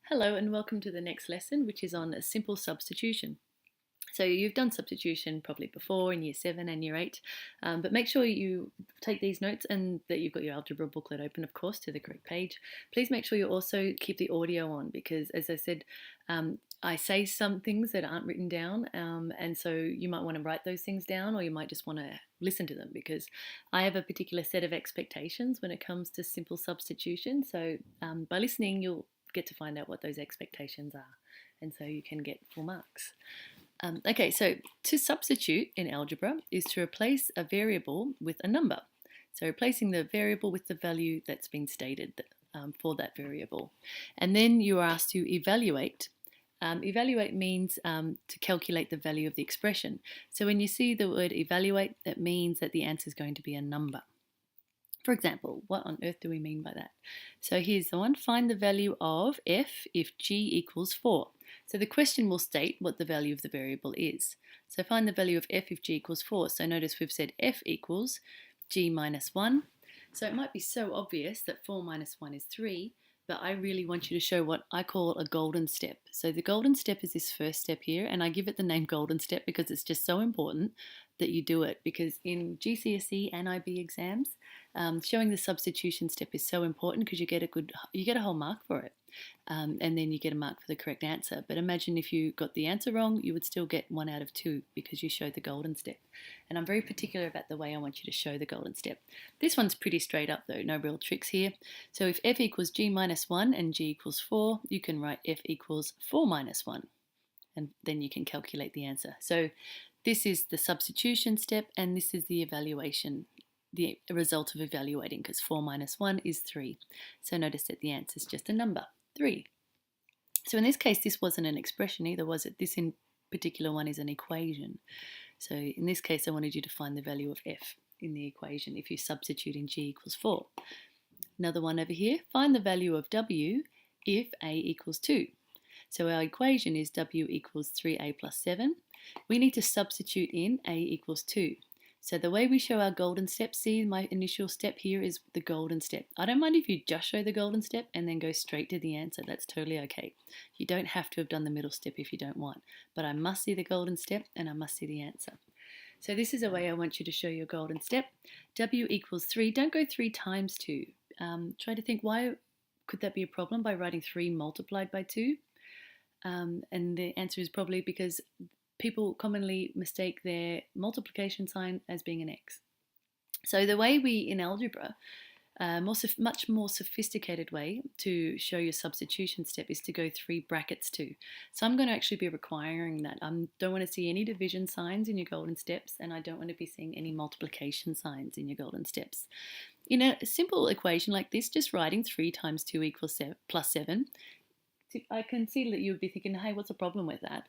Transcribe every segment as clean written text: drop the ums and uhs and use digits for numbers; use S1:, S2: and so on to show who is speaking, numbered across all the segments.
S1: Hello and welcome to the next lesson, which is on simple substitution. So you've done substitution probably before in year 7 and year 8, but make sure you take these notes and that you've got your algebra booklet open, of course, to the correct page. Please make sure you also keep the audio on because, as I said, I say some things that aren't written down, and so you might want to write those things down, or you might just want to listen to them because I have a particular set of expectations when it comes to simple substitution. So by listening, you'll get to find out what those expectations are, and so you can get full marks. Okay, so to substitute in algebra is to replace a variable with a number. So replacing the variable with the value that's been stated for that variable. And then you are asked to evaluate. Evaluate means to calculate the value of the expression. So when you see the word evaluate, that means that the answer is going to be a number. For example, what on earth do we mean by that? So here's the one. Find the value of f if g equals 4. So the question will state what the value of the variable is. So find the value of f if g equals 4. So notice we've said f equals g minus 1. So it might be so obvious that 4 minus 1 is 3, but I really want you to show what I call a golden step. So the golden step is this first step here, and I give it the name golden step because it's just so important that you do it, because in GCSE and IB exams, showing the substitution step is so important because you get a whole mark for it, and then you get a mark for the correct answer. But imagine if you got the answer wrong, you would still get 1 out of 2 because you showed the golden step. And I'm very particular about the way I want you to show the golden step. This one's pretty straight up though, no real tricks here. So if f equals g minus 1 and g equals 4, you can write f equals 4 minus 1, and then you can calculate the answer. So this is the substitution step, and this is the evaluation, the result of evaluating, because 4 minus 1 is 3. So notice that the answer is just a number, 3. So in this case, this wasn't an expression either, was it? This in particular one is an equation. So in this case, I wanted you to find the value of f in the equation if you substitute in g equals 4. Another one over here, find the value of w if a equals 2. So our equation is w equals 3a plus 7. We need to substitute in a equals 2. So the way we show our golden step, see my initial step here is the golden step. I don't mind if you just show the golden step and then go straight to the answer. That's totally okay. You don't have to have done the middle step if you don't want. But I must see the golden step and I must see the answer. So this is a way I want you to show your golden step. W equals 3. Don't go 3 times 2. Try to think, why could that be a problem by writing 3 multiplied by 2? And the answer is probably because people commonly mistake their multiplication sign as being an x. So the way we, in algebra, much more sophisticated way to show your substitution step is to go 3 brackets 2. So I'm going to actually be requiring that. I don't want to see any division signs in your golden steps, and I don't want to be seeing any multiplication signs in your golden steps. In a simple equation like this, just writing 3 times 2 equals plus 7, I can see that you would be thinking, hey, what's the problem with that?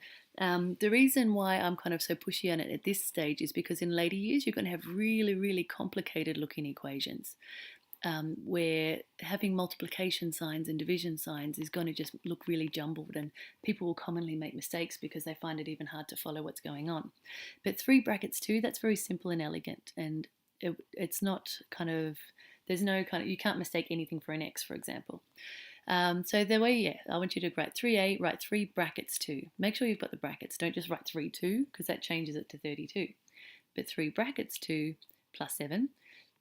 S1: The reason why I'm kind of so pushy on it at this stage is because in later years you're going to have really, really complicated looking equations where having multiplication signs and division signs is going to just look really jumbled, and people will commonly make mistakes because they find it even hard to follow what's going on. But 3 brackets 2, that's very simple and elegant, and it's not kind of, there's no kind of, you can't mistake anything for an x, for example. So the way, I want you to write 3a, write 3 brackets 2. Make sure you've got the brackets. Don't just write 3, 2, because that changes it to 32. But 3 brackets 2 plus 7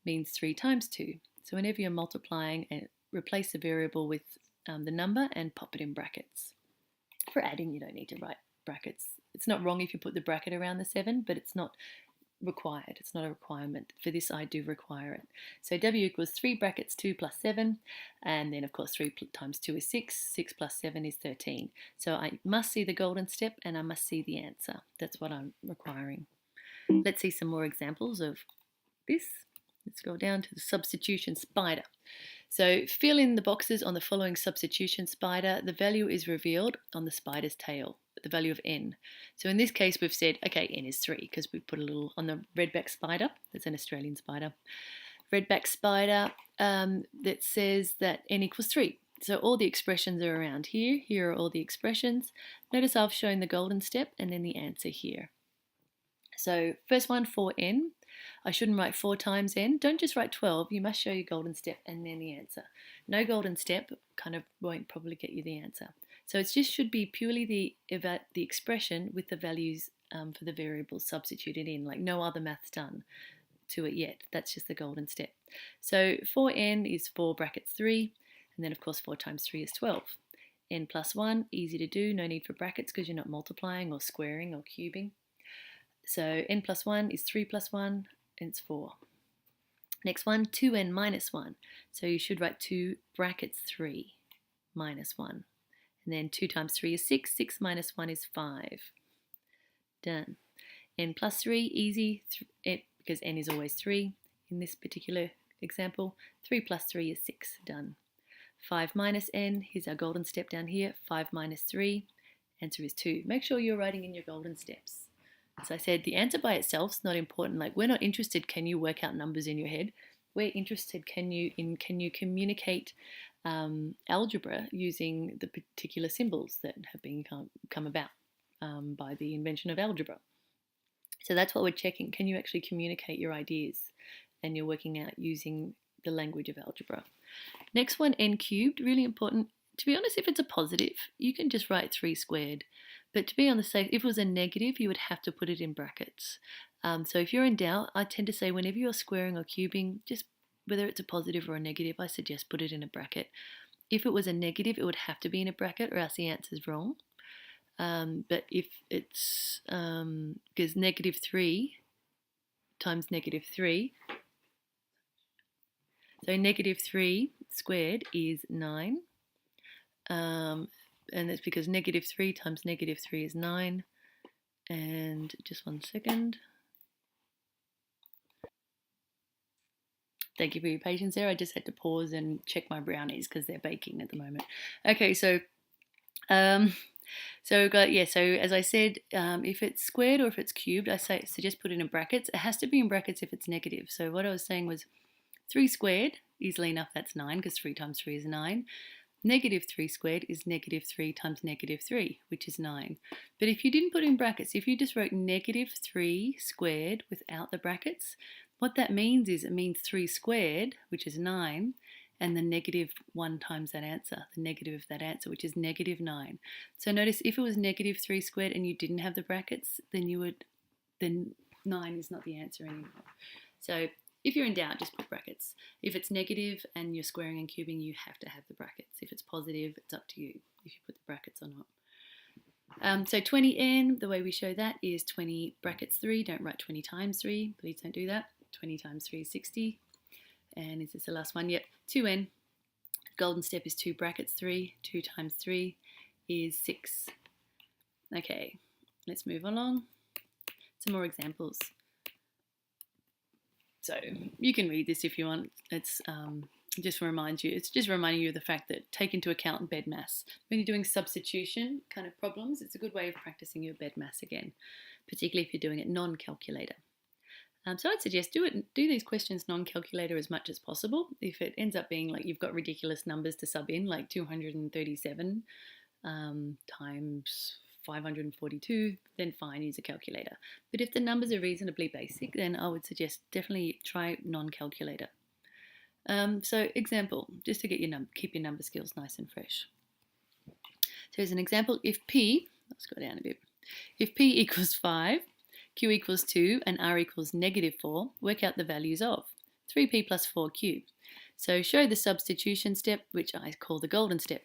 S1: means 3 times 2. So whenever you're multiplying, replace the variable with the number and pop it in brackets. For adding, you don't need to write brackets. It's not wrong if you put the bracket around the 7, but it's not required. It's not a requirement. For this, I do require it. So w equals 3 brackets 2 plus 7, and then of course 3 times 2 is 6, 6 plus 7 is 13. So I must see the golden step and I must see the answer. That's what I'm requiring. Let's see some more examples of this. Let's go down to the substitution spider. So fill in the boxes on the following substitution spider. The value is revealed on the spider's tail, the value of n. So in this case we've said, okay, n is 3 because we put a little on the redback spider. That's an Australian spider. Redback spider that says that n equals 3. So all the expressions are around here. Here are all the expressions. Notice I've shown the golden step and then the answer here. So first one, 4n. I shouldn't write 4 times n. Don't just write 12. You must show your golden step and then the answer. No golden step kind of won't probably get you the answer. So it just should be purely the expression with the values for the variables substituted in, like no other maths done to it yet. That's just the golden step. So 4n is 4 brackets 3, and then of course 4 times 3 is 12. N plus 1, easy to do, no need for brackets because you're not multiplying or squaring or cubing. So n plus 1 is 3 plus 1, and it's 4. Next one, 2n minus 1. So you should write 2 brackets 3 minus 1. And then 2 times 3 is 6, 6 minus 1 is 5. Done. N plus 3, easy, because n is always 3 in this particular example. 3 plus 3 is 6, done. 5 minus n, here's our golden step down here, 5 minus 3, answer is 2. Make sure you're writing in your golden steps. As I said, the answer by itself is not important. Like, we're not interested, can you work out numbers in your head? We're interested, can you communicate algebra using the particular symbols that have been come about by the invention of algebra. So that's what we're checking. Can you actually communicate your ideas? And you're working out using the language of algebra. Next one, n cubed, really important. To be honest, if it's a positive, you can just write 3 squared. But to be on the safe, if it was a negative, you would have to put it in brackets. So if you're in doubt, I tend to say whenever you're squaring or cubing, just whether it's a positive or a negative, I suggest put it in a bracket. If it was a negative, it would have to be in a bracket or else the answer is wrong. But if it's, because negative 3 times negative 3, so negative 3 squared is 9. And that's because negative 3 times negative 3 is 9. And just one second. Thank you for your patience there. I just had to pause and check my brownies because they're baking at the moment. Okay, so we've got, yeah, so as I said, if it's squared or if it's cubed, I suggest put it in brackets. It has to be in brackets if it's negative. So what I was saying was 3 squared, easily enough, that's 9 because 3 times 3 is 9. Negative 3 squared is negative 3 times negative 3, which is 9. But if you didn't put in brackets, if you just wrote negative 3 squared without the brackets, what that means is it means 3 squared, which is 9, and the negative 1 times that answer, the negative of that answer, which is negative 9. So notice if it was negative 3 squared and you didn't have the brackets, then 9 is not the answer anymore. So if you're in doubt, just put brackets. If it's negative and you're squaring and cubing, you have to have the brackets. If it's positive, it's up to you if you put the brackets or not. So 20n, the way we show that is 20 brackets 3. Don't write 20 times 3. Please don't do that. 20 times 3 is 60. And is this the last one? Yep, 2n. Golden step is 2 brackets 3. 2 times 3 is 6. Okay, let's move along. Some more examples. So you can read this if you want. It's just reminding you of the fact that take into account bed maths. When you're doing substitution kind of problems, it's a good way of practicing your bed maths again, particularly if you're doing it non-calculator. So I'd suggest do these questions non-calculator as much as possible. If it ends up being like you've got ridiculous numbers to sub in, like 237 times 542, then fine, use a calculator. But if the numbers are reasonably basic, then I would suggest definitely try non-calculator. So example, just to get keep your number skills nice and fresh. So as an example, if P, let's go down a bit. If P equals 5, Q equals 2, and R equals negative 4, work out the values of 3P plus 4Q. So show the substitution step, which I call the golden step.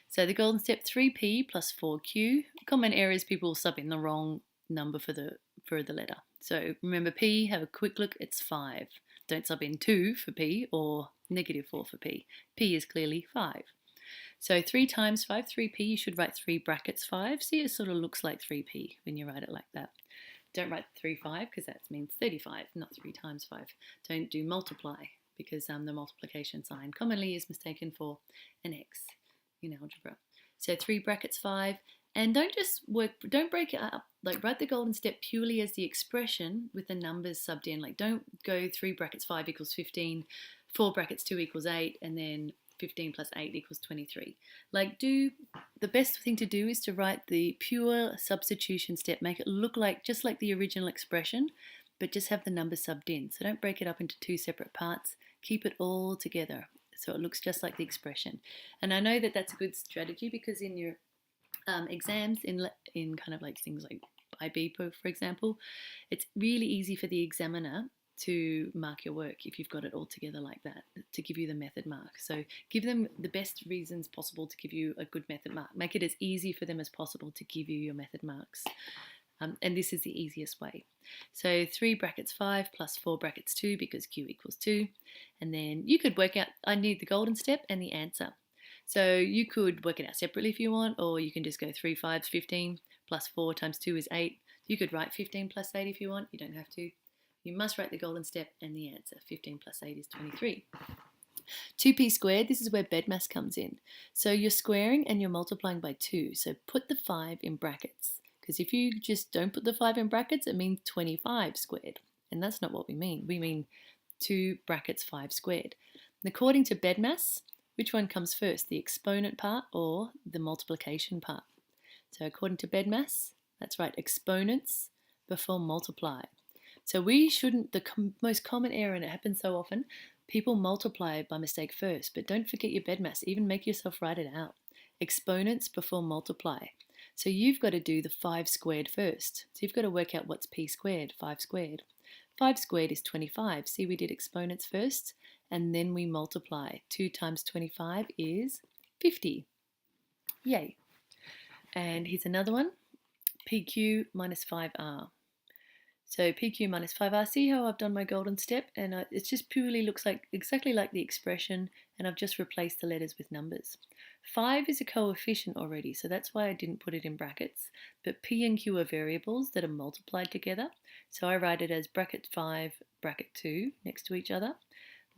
S1: So the golden step, 3P plus 4Q. Common error is people sub in the wrong number for the letter. So remember P, have a quick look, it's 5. Don't sub in 2 for P or negative 4 for P. P is clearly 5. So 3 times 5, 3P, you should write 3 brackets 5. See, it sort of looks like 3P when you write it like that. Don't write 3, 5 because that means 35, not 3 times 5. Don't do multiply because the multiplication sign commonly is mistaken for an X in algebra. So 3 brackets 5, and don't break it up. Like write the golden step purely as the expression with the numbers subbed in. Like don't go 3 brackets 5 equals 15, 4 brackets 2 equals 8, and then 15 plus 8 equals 23. Like the best thing to do is to write the pure substitution step, make it look like just like the original expression, but just have the numbers subbed in. So don't break it up into two separate parts. Keep it all together so it looks just like the expression. And I know that that's a good strategy because in your exams, in kind of like things like IB, for example, it's really easy for the examiner to mark your work if you've got it all together like that, to give you the method mark. So give them the best reasons possible to give you a good method mark. Make it as easy for them as possible to give you your method marks. And this is the easiest way. So 3 brackets 5 plus 4 brackets 2 because Q equals 2. And then you could work out, I need the golden step and the answer. So you could work it out separately if you want, or you can just go 3 5s, 15, plus 4 times 2 is 8. You could write 15 plus 8 if you want, you don't have to. You must write the golden step and the answer. 15 plus 8 is 23. 2p squared, this is where BEDMAS comes in. So you're squaring and you're multiplying by 2. So put the 5 in brackets. Because if you just don't put the 5 in brackets, it means 25 squared. And that's not what we mean. We mean 2 brackets 5 squared. And according to BEDMAS, which one comes first, the exponent part or the multiplication part? So according to BEDMAS, that's right, exponents before multiply. So we shouldn't, the most common error, and it happens so often, people multiply by mistake first, but don't forget your BEDMAS, even make yourself write it out. Exponents before multiply. So you've got to do the 5 squared first. So you've got to work out what's p squared, 5 squared. 5 squared is 25. See, we did exponents first, and then we multiply. 2 times 25 is 50. Yay. And here's another one, PQ minus 5R. So PQ minus 5R, see how I've done my golden step? And it just purely looks like exactly like the expression, and I've just replaced the letters with numbers. 5 is a coefficient already, so that's why I didn't put it in brackets. But P and Q are variables that are multiplied together. So I write it as bracket 5, bracket 2 next to each other.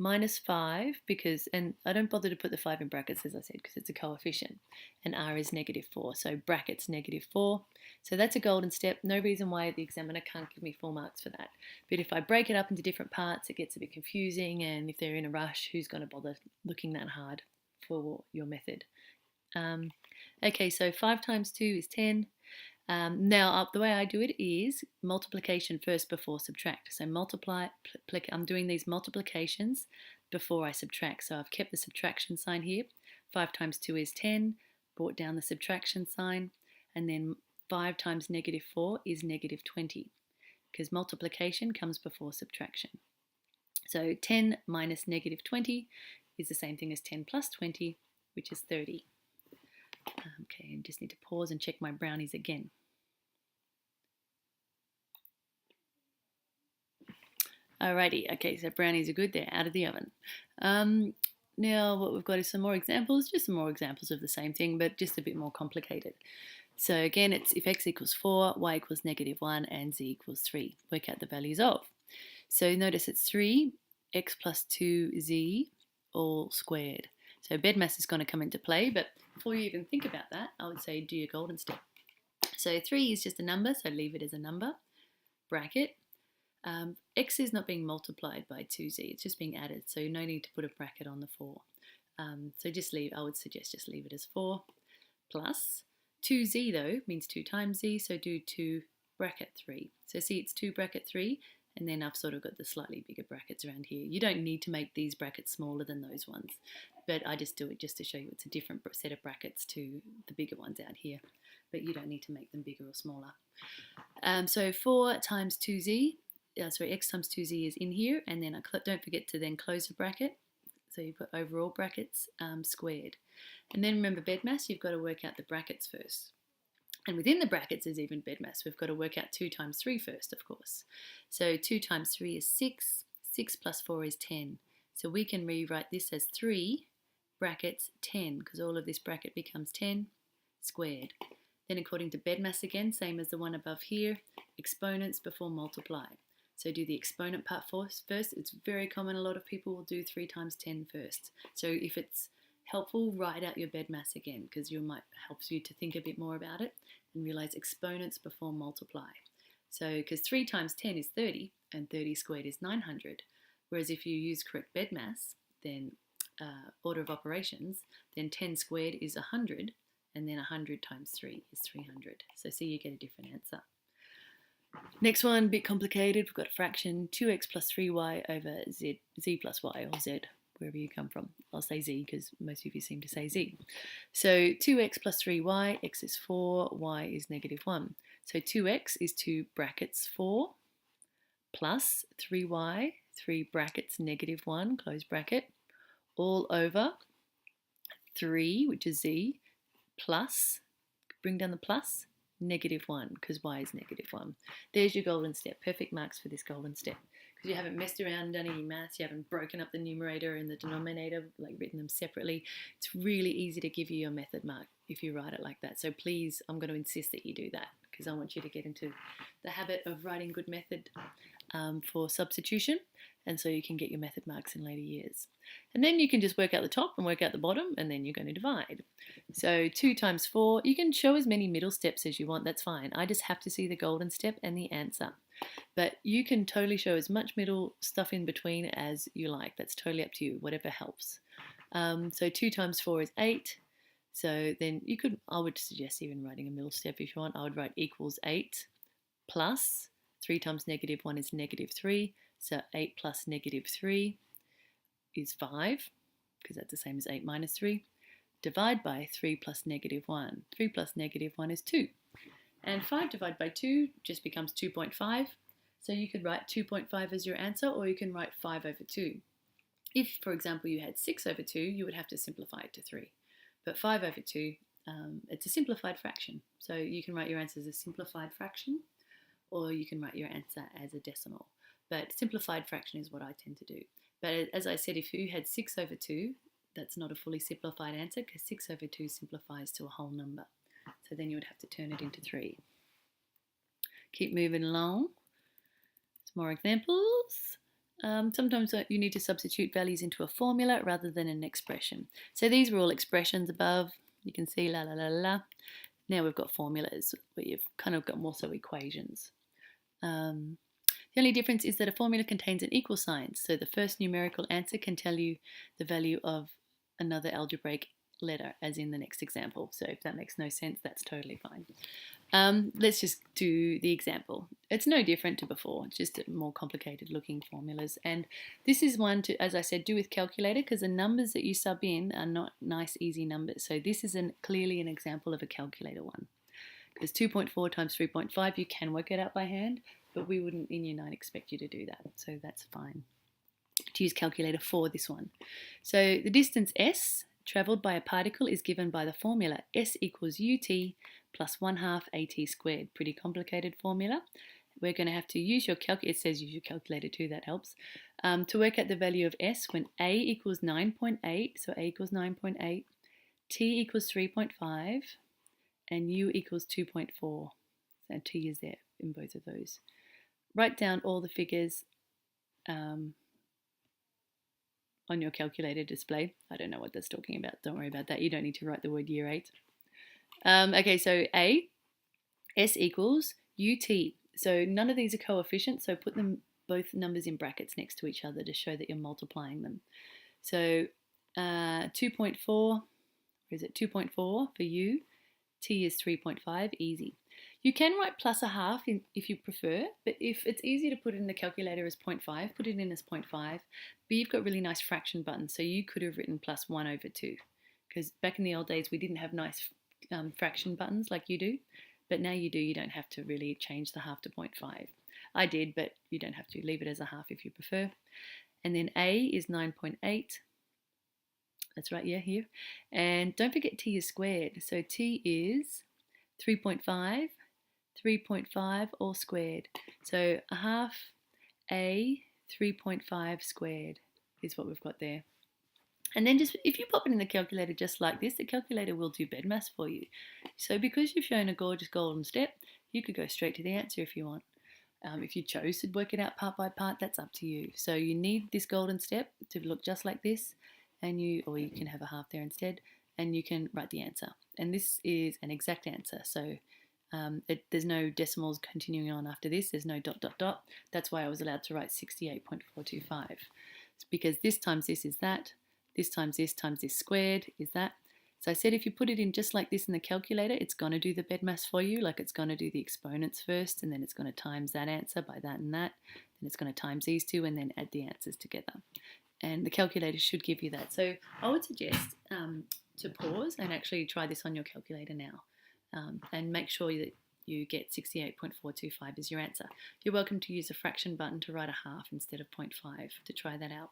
S1: Minus 5 because, and I don't bother to put the 5 in brackets as I said because it's a coefficient, and R is negative 4, so brackets negative 4. So that's a golden step. No reason why the examiner can't give me full marks for that. But if I break it up into different parts, it gets a bit confusing, and if they're in a rush, who's going to bother looking that hard for your method? Okay, so 5 times 2 is 10. Now, the way I do it is multiplication first before subtract. So I'm doing these multiplications before I subtract. So I've kept the subtraction sign here. 5 times 2 is 10, brought down the subtraction sign, and then 5 times negative 4 is negative 20, because multiplication comes before subtraction. So 10 minus negative 20 is the same thing as 10 plus 20, which is 30. Okay, I just need to pause and check my brownies again. Alrighty, okay, so brownies are good, they're out of the oven. Now what we've got is some more examples, just some more examples of the same thing, but just a bit more complicated. So again, it's if x equals 4, y equals negative 1, and z equals 3. Work out the values of. So notice it's 3, x plus 2z, all squared. So BEDMAS is going to come into play, but before you even think about that, I would say do your golden step. So 3 is just a number, so leave it as a number, bracket. X is not being multiplied by 2z, it's just being added, so no need to put a bracket on the 4. So just leave, I would suggest just leave it as 4, plus 2z though means 2 times z, so do 2 bracket 3. So see, it's 2 bracket 3, and then I've sort of got the slightly bigger brackets around here. You don't need to make these brackets smaller than those ones, but I just do it just to show you it's a different set of brackets to the bigger ones out here, but you don't need to make them bigger or smaller. So 4 times 2z, x times 2z is in here, and then don't forget to then close the bracket. So you've got overall brackets squared. And then remember BEDMAS, you've got to work out the brackets first. And within the brackets is even BEDMAS. We've got to work out 2 times 3 first, of course. So 2 times 3 is 6. 6 plus 4 is 10. So we can rewrite this as 3 brackets 10, because all of this bracket becomes 10 squared. Then according to BEDMAS again, same as the one above here, exponents before multiply. So do the exponent part first. It's very common, a lot of people will do 3 times 10 first. So if it's helpful, write out your BEDMAS again, because it might help you to think a bit more about it and realize exponents before multiply. So because 3 times 10 is 30, and 30 squared is 900. Whereas if you use correct BEDMAS, then order of operations, then 10 squared is 100, and then 100 times 3 is 300. So see, you get a different answer. Next one, a bit complicated. We've got a fraction, 2x plus 3y over z plus y, or z, wherever you come from. I'll say z because most of you seem to say z. So 2x plus 3y, x is 4, y is negative 1. So 2x is 2 brackets 4 plus 3y, 3 brackets negative 1, close bracket, all over 3, which is z, plus, bring down the plus, negative 1, because y is negative 1. There's your golden step. Perfect marks for this golden step. Because you haven't messed around and done any maths, you haven't broken up the numerator and the denominator, like written them separately. It's really easy to give you your method mark if you write it like that. So please, I'm going to insist that you do that, because I want you to get into the habit of writing good method for substitution, and so you can get your method marks in later years. And then you can just work out the top and work out the bottom, and then you're going to divide. So 2 times 4, you can show as many middle steps as you want, that's fine. I just have to see the golden step and the answer. But you can totally show as much middle stuff in between as you like. That's totally up to you, whatever helps. So 2 times 4 is 8. So then you could, I would suggest even writing a middle step if you want. I would write equals 8 plus 3 times negative 1 is negative 3. So 8 plus negative 3 is 5, because that's the same as 8 minus 3. Divide by 3 plus negative 1. 3 plus negative 1 is 2. And 5 divided by 2 just becomes 2.5. So you could write 2.5 as your answer, or you can write 5 over 2. If, for example, you had 6 over 2, you would have to simplify it to 3. But 5 over 2, it's a simplified fraction. So you can write your answer as a simplified fraction, or you can write your answer as a decimal. But simplified fraction is what I tend to do. But as I said, if you had 6 over 2, that's not a fully simplified answer, because 6 over 2 simplifies to a whole number. So then you would have to turn it into 3. Keep moving along. Some more examples. Sometimes you need to substitute values into a formula rather than an expression. So these were all expressions above. You can see la la la la. Now we've got formulas where you've kind of got more so equations. The only difference is that a formula contains an equal sign. So the first numerical answer can tell you the value of another algebraic letter, as in the next example. So if that makes no sense, that's totally fine. Let's just do the example. It's no different to before, it's just more complicated looking formulas. And this is one to, as I said, do with calculator, because the numbers that you sub in are not nice, easy numbers. So this is clearly an example of a calculator one. Because 2.4 times 3.5, you can work it out by hand, but we wouldn't in Year 9 expect you to do that. So that's fine to use calculator for this one. So the distance s travelled by a particle is given by the formula s equals ut plus 1/2 at squared. Pretty complicated formula. We're going to have to use your calculator. It says use your calculator too, that helps. To work out the value of s when a equals 9.8, so a equals 9.8, t equals 3.5, and u equals 2.4. So t is there in both of those. Write down all the figures on your calculator display. I don't know what that's talking about. Don't worry about that. You don't need to write the word year 8. Okay, so A, S equals UT. So none of these are coefficients, so put them both numbers in brackets next to each other to show that you're multiplying them. So 2.4, or is it 2.4 for U? T is 3.5, easy. You can write plus 1/2 if you prefer, but if it's easy to put it in the calculator as 0.5, put it in as 0.5. But you've got really nice fraction buttons, so you could have written plus 1 over 2. Because back in the old days, we didn't have nice fraction buttons like you do, but now you do. You don't have to really change the half to 0.5. I did, but you don't have to. Leave it as a half if you prefer. And then A is 9.8. That's right, yeah, here. And don't forget t is squared. So t is 3.5, 3.5 all squared. So 1/2 a 3.5 squared is what we've got there. And then just if you pop it in the calculator just like this, the calculator will do BEDMAS for you. So because you've shown a gorgeous golden step, you could go straight to the answer if you want. If you chose to work it out part by part, that's up to you. So you need this golden step to look just like this, and or you can have a half there instead, and you can write the answer. And this is an exact answer, so there's no decimals continuing on after this. There's no dot, dot, dot. That's why I was allowed to write 68.425. It's because this times this is that, this times this squared is that, So I said if you put it in just like this in the calculator, it's going to do the BEDMAS for you. Like it's going to do the exponents first, and then it's going to times that answer by that and that. Then it's going to times these two and then add the answers together. And the calculator should give you that. So I would suggest to pause and actually try this on your calculator now, and make sure that you get 68.425 as your answer. You're welcome to use the fraction button to write a half instead of 0.5 to try that out.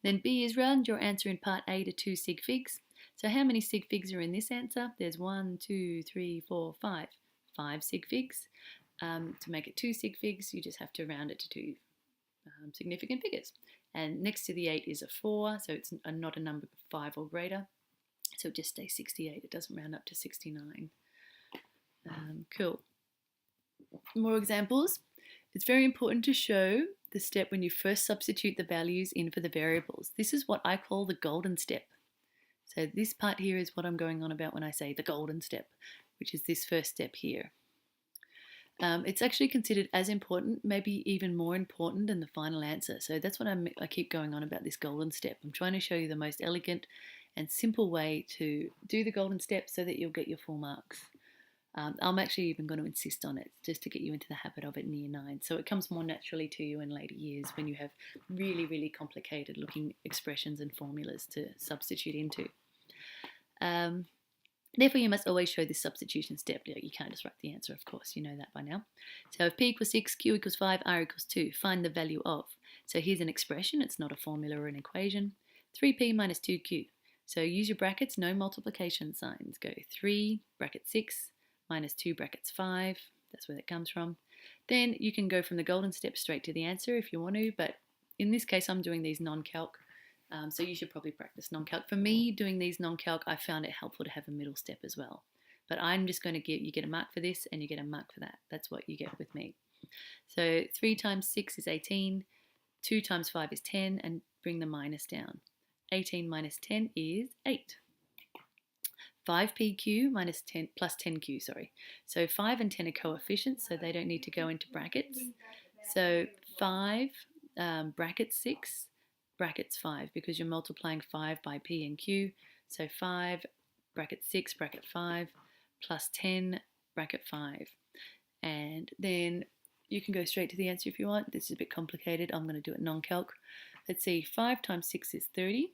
S1: Then B is round your answer in part A to 2 sig figs. So how many sig figs are in this answer? There's 1, 2, 3, 4, 5. 5 sig figs. To make it 2 sig figs, you just have to round it to 2 significant figures. And next to the 8 is a 4, so it's not a number 5 or greater. So it just stays 68. It doesn't round up to 69. Cool. More examples. It's very important to show the step when you first substitute the values in for the variables. This is what I call the golden step. So this part here is what I'm going on about when I say the golden step, which is this first step here. It's actually considered as important, maybe even more important than the final answer. So that's what I keep going on about, this golden step. I'm trying to show you the most elegant and simple way to do the golden step so that you'll get your full marks. I'm actually even going to insist on it just to get you into the habit of it in year 9. So it comes more naturally to you in later years when you have really, really complicated looking expressions and formulas to substitute into. Therefore, you must always show this substitution step. You can't just write the answer, of course. You know that by now. So if P equals 6, Q equals 5, R equals 2, find the value of. So here's an expression. It's not a formula or an equation. 3P minus 2Q. So use your brackets, no multiplication signs. Go 3 bracket 6 minus 2 brackets 5. That's where that comes from. Then you can go from the golden step straight to the answer if you want to. But in this case, I'm doing these non-calc. So you should probably practice non-calc. For me, doing these non-calc, I found it helpful to have a middle step as well. But I'm just going to you get a mark for this and you get a mark for that. That's what you get with me. So 3 times 6 is 18, 2 times 5 is 10, and bring the minus down. 18 minus 10 is 8. 5pq minus 10 plus 10q, sorry. So 5 and 10 are coefficients, so they don't need to go into brackets. So 5 brackets 6 brackets 5, because you're multiplying 5 by p and q. So 5 bracket 6 bracket 5 plus 10 bracket 5. And then you can go straight to the answer if you want. This is a bit complicated. I'm going to do it non-calc. Let's see, 5 times 6 is 30.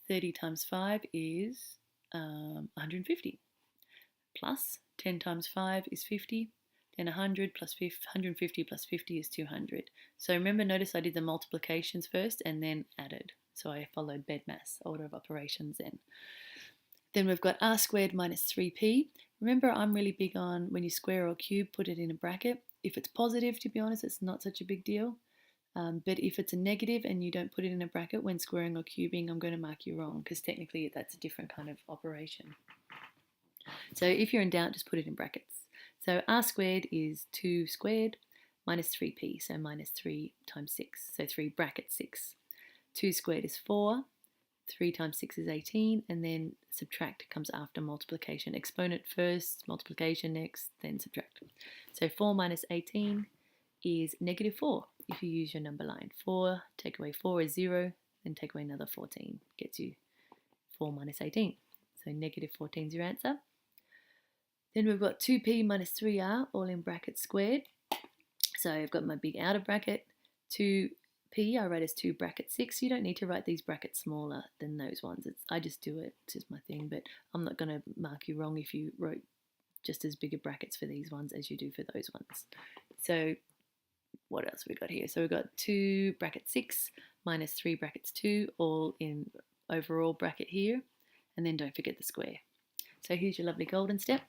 S1: 30 times 5 is 150. Plus 10 times 5 is 50. Then 100 plus 150 plus 50 is 200. So remember, notice I did the multiplications first and then added. So I followed BEDMAS, order of operations then. Then we've got r squared minus 3p. Remember, I'm really big on when you square or cube, put it in a bracket. If it's positive, to be honest, it's not such a big deal. But if it's a negative and you don't put it in a bracket when squaring or cubing, I'm going to mark you wrong because technically that's a different kind of operation. So if you're in doubt, just put it in brackets. So r squared is 2 squared minus 3p, so minus 3 times 6, so 3 bracket 6. 2 squared is 4, 3 times 6 is 18, and then subtract comes after multiplication. Exponent first, multiplication next, then subtract. So 4 minus 18 is negative 4 if you use your number line. 4, take away 4 is 0, then take away another 14, gets you 4 minus 18. So negative 14 is your answer. Then we've got 2p minus 3r, all in brackets squared. So I've got my big outer bracket. 2p I write as 2 bracket 6. You don't need to write these brackets smaller than those ones. I just do it. It's just my thing. But I'm not going to mark you wrong if you wrote just as big a brackets for these ones as you do for those ones. So what else have we got here? So we've got 2 bracket 6 minus 3 brackets 2, all in overall bracket here. And then don't forget the square. So here's your lovely golden step.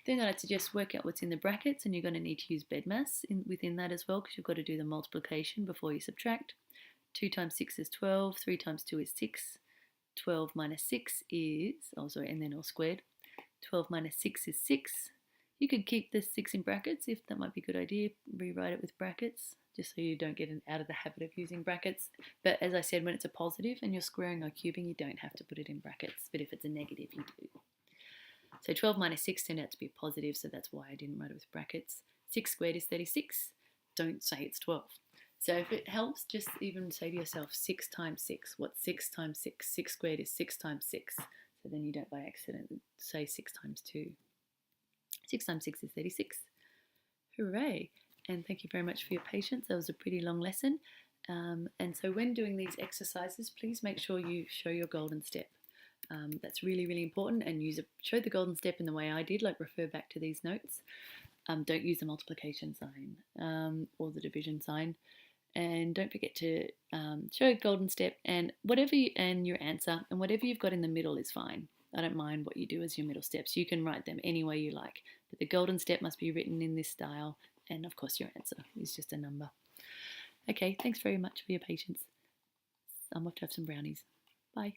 S1: Then I'd suggest work out what's in the brackets, and you're going to need to use BEDMAS within that as well, because you've got to do the multiplication before you subtract. 2 times 6 is 12, 3 times 2 is 6, 12 minus 6 is, and then all squared. 12 minus 6 is 6. You could keep this 6 in brackets if that might be a good idea. Rewrite it with brackets, just so you don't get out of the habit of using brackets. But as I said, when it's a positive and you're squaring or cubing, you don't have to put it in brackets. But if it's a negative, you do. So 12 minus 6 turned out to be positive, so that's why I didn't write it with brackets. 6 squared is 36. Don't say it's 12. So if it helps, just even say to yourself 6 times 6. What's 6 times 6? 6 squared is 6 times 6. So So then you don't by accident say 6 times 2. 6 times 6 is 36. Hooray! And thank you very much for your patience. That was a pretty long lesson. And so when doing these exercises, please make sure you show your golden step. That's really, really important, and show the golden step in the way I did, like refer back to these notes. Don't use the multiplication sign or the division sign. And don't forget to show golden step and and your answer, and whatever you've got in the middle is fine. I don't mind what you do as your middle steps. You can write them any way you like, but the golden step must be written in this style, and of course your answer is just a number. Okay, thanks very much for your patience. I'm off to have some brownies. Bye.